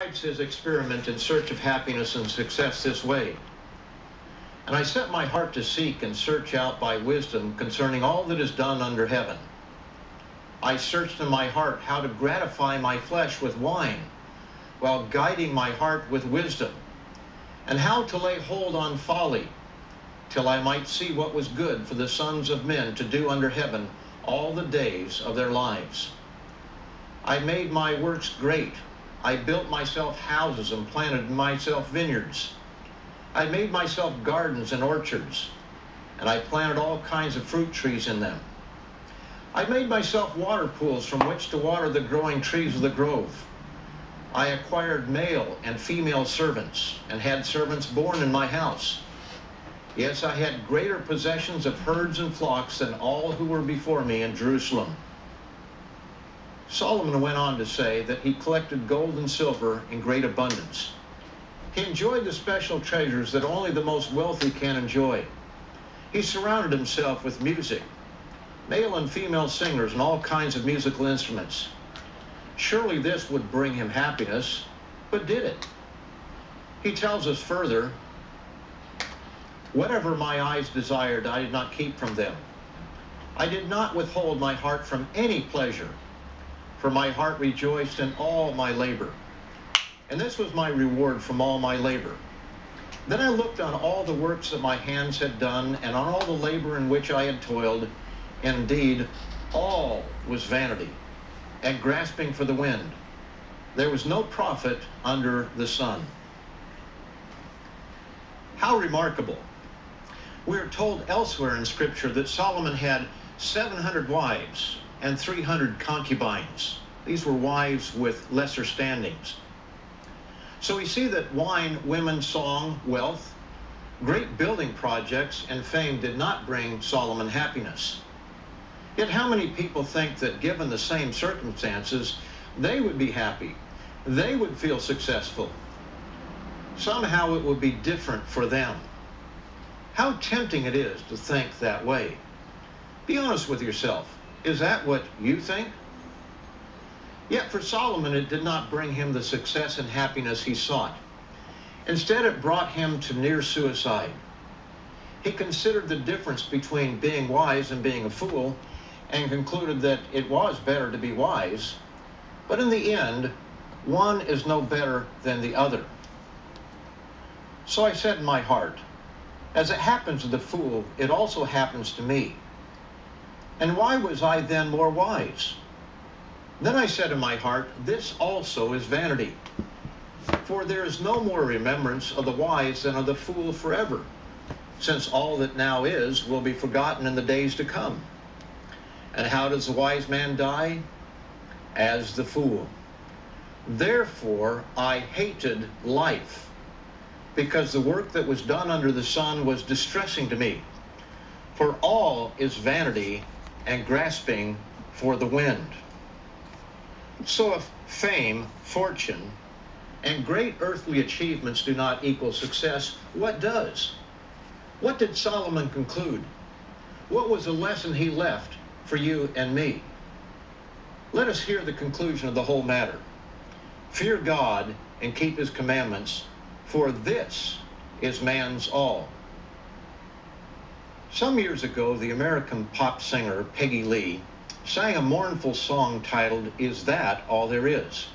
describes his experiment in search of happiness and success this way. And I set my heart to seek and search out by wisdom concerning all that is done under heaven. I searched in my heart how to gratify my flesh with wine, while guiding my heart with wisdom, and how to lay hold on folly, till I might see what was good for the sons of men to do under heaven all the days of their lives. I made my works great. I built myself houses and planted myself vineyards. I made myself gardens and orchards, and I planted all kinds of fruit trees in them. I made myself water pools from which to water the growing trees of the grove. I acquired male and female servants, and had servants born in my house. Yes, I had greater possessions of herds and flocks than all who were before me in Jerusalem. Solomon went on to say that he collected gold and silver in great abundance. He enjoyed the special treasures that only the most wealthy can enjoy. He surrounded himself with music, male and female singers, and all kinds of musical instruments. Surely this would bring him happiness, but did it? He tells us further, "Whatever my eyes desired, I did not keep from them. I did not withhold my heart from any pleasure, for my heart rejoiced in all my labor. And this was my reward from all my labor. Then I looked on all the works that my hands had done, and on all the labor in which I had toiled. Indeed, all was vanity, and grasping for the wind. There was no profit under the sun." How remarkable. We are told elsewhere in Scripture that Solomon had 700 wives and 300 concubines. These were wives with lesser standings. So we see that wine, women, song, wealth, great building projects, and fame did not bring Solomon happiness. Yet how many people think that given the same circumstances, they would be happy, they would feel successful? Somehow it would be different for them. How tempting it is to think that way. Be honest with yourself. Is that what you think? Yet for Solomon, it did not bring him the success and happiness he sought. Instead, it brought him to near suicide. He considered the difference between being wise and being a fool, and concluded that it was better to be wise, but in the end, one is no better than the other. So I said in my heart, as it happens to the fool, it also happens to me. And why was I then more wise? Then I said in my heart, this also is vanity. For there is no more remembrance of the wise than of the fool forever, since all that now is will be forgotten in the days to come. And how does the wise man die? As the fool. Therefore I hated life, because the work that was done under the sun was distressing to me. For all is vanity and grasping for the wind. So if fame, fortune, and great earthly achievements do not equal success, what does? What did Solomon conclude? What was the lesson he left for you and me? Let us hear the conclusion of the whole matter. Fear God and keep his commandments, for this is man's all. Some years ago, the American pop singer Peggy Lee sang a mournful song titled, "Is That All There Is?"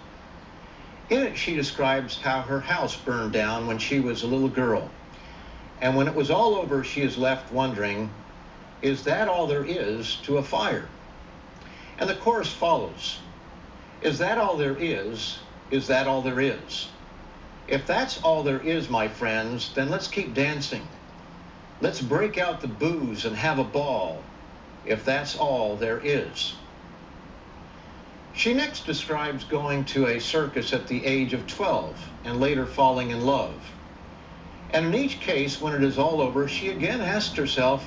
In it, she describes how her house burned down when she was a little girl. And when it was all over, she is left wondering, is that all there is to a fire? And the chorus follows, is that all there is? Is that all there is? If that's all there is, my friends, then let's keep dancing. Let's break out the booze and have a ball, if that's all there is. She next describes going to a circus at the age of 12 and later falling in love. And in each case, when it is all over, she again asks herself,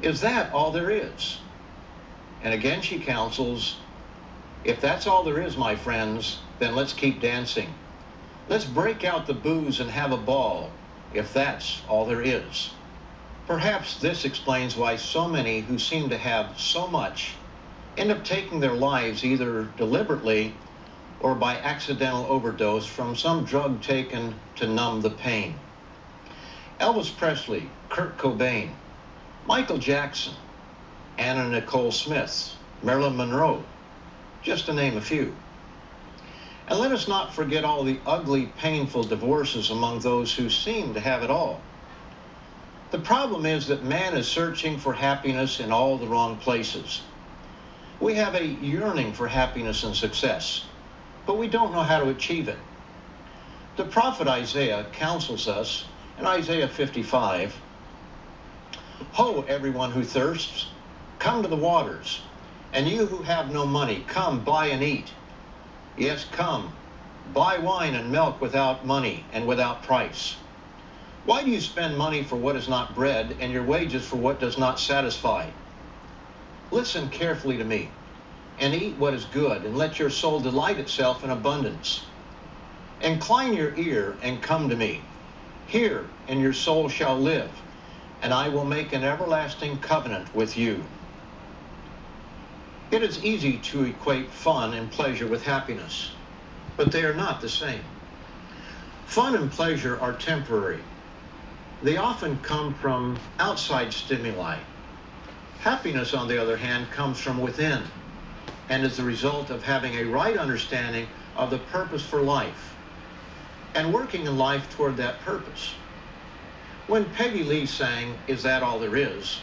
is that all there is? And again she counsels, if that's all there is, my friends, then let's keep dancing. Let's break out the booze and have a ball, if that's all there is. Perhaps this explains why so many who seem to have so much end up taking their lives either deliberately or by accidental overdose from some drug taken to numb the pain. Elvis Presley, Kurt Cobain, Michael Jackson, Anna Nicole Smith, Marilyn Monroe, just to name a few. And let us not forget all the ugly, painful divorces among those who seem to have it all. The problem is that man is searching for happiness in all the wrong places. We have a yearning for happiness and success, but we don't know how to achieve it. The prophet Isaiah counsels us in Isaiah 55, "Ho, everyone who thirsts, come to the waters, and you who have no money, come buy and eat. Yes, come, buy wine and milk without money and without price. Why do you spend money for what is not bread and your wages for what does not satisfy? Listen carefully to me and eat what is good, and let your soul delight itself in abundance. Incline your ear and come to me. Hear, and your soul shall live, and I will make an everlasting covenant with you." It is easy to equate fun and pleasure with happiness, but they are not the same. Fun and pleasure are temporary. They often come from outside stimuli. Happiness, on the other hand, comes from within and is the result of having a right understanding of the purpose for life and working in life toward that purpose. When Peggy Lee sang, "Is That All There Is?"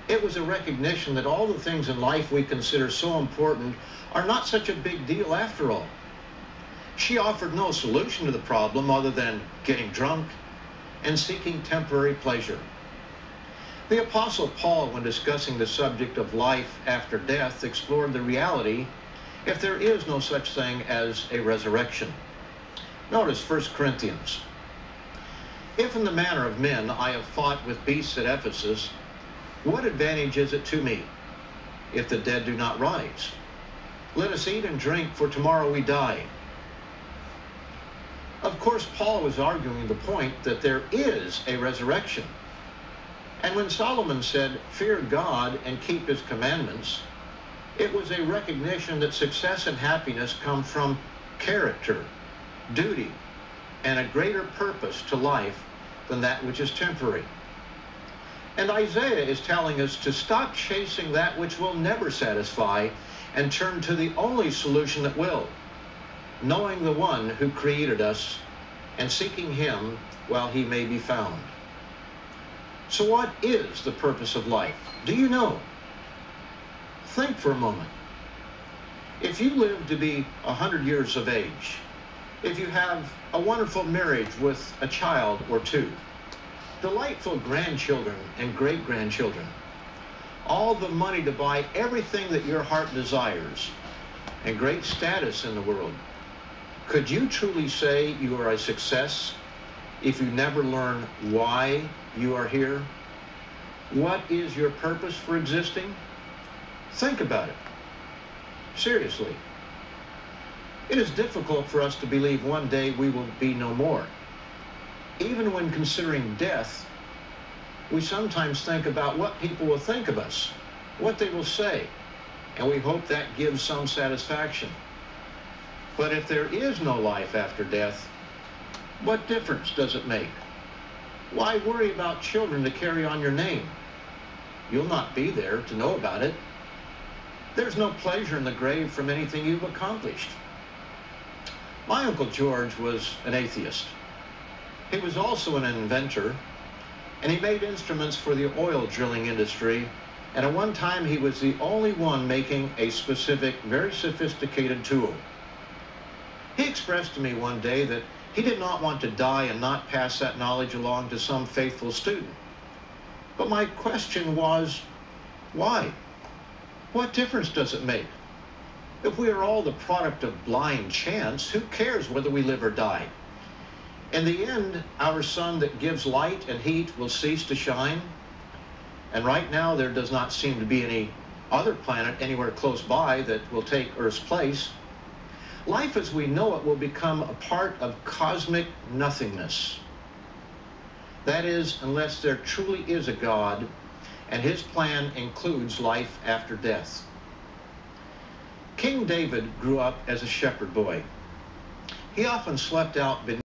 it was a recognition that all the things in life we consider so important are not such a big deal after all. She offered no solution to the problem other than getting drunk and seeking temporary pleasure. The Apostle Paul, when discussing the subject of life after death, explored the reality if there is no such thing as a resurrection. Notice 1 Corinthians. "If in the manner of men I have fought with beasts at Ephesus, what advantage is it to me if the dead do not rise? Let us eat and drink, for tomorrow we die." Of course, Paul was arguing the point that there is a resurrection. And when Solomon said, "Fear God and keep his commandments," it was a recognition that success and happiness come from character, duty, and a greater purpose to life than that which is temporary. And Isaiah is telling us to stop chasing that which will never satisfy and turn to the only solution that will, knowing the one who created us and seeking him while he may be found. So what is the purpose of life? Do you know? Think for a moment. If you live to be 100 years of age, if you have a wonderful marriage with a child or two, delightful grandchildren and great-grandchildren, all the money to buy everything that your heart desires, and great status in the world, could you truly say you are a success if you never learn why you are here? What is your purpose for existing? Think about it. Seriously. It is difficult for us to believe one day we will be no more. Even when considering death, we sometimes think about what people will think of us, what they will say, and we hope that gives some satisfaction. But if there is no life after death, what difference does it make? Why worry about children to carry on your name? You'll not be there to know about it. There's no pleasure in the grave from anything you've accomplished. My Uncle George was an atheist. He was also an inventor, and he made instruments for the oil drilling industry, and at one time he was the only one making a specific, very sophisticated tool. He expressed to me one day that he did not want to die and not pass that knowledge along to some faithful student. But my question was, why? What difference does it make? If we are all the product of blind chance, who cares whether we live or die? In the end, our sun that gives light and heat will cease to shine. And right now, there does not seem to be any other planet anywhere close by that will take Earth's place. Life as we know it will become a part of cosmic nothingness. That is, unless there truly is a God, and his plan includes life after death. King David grew up as a shepherd boy. He often slept out beneath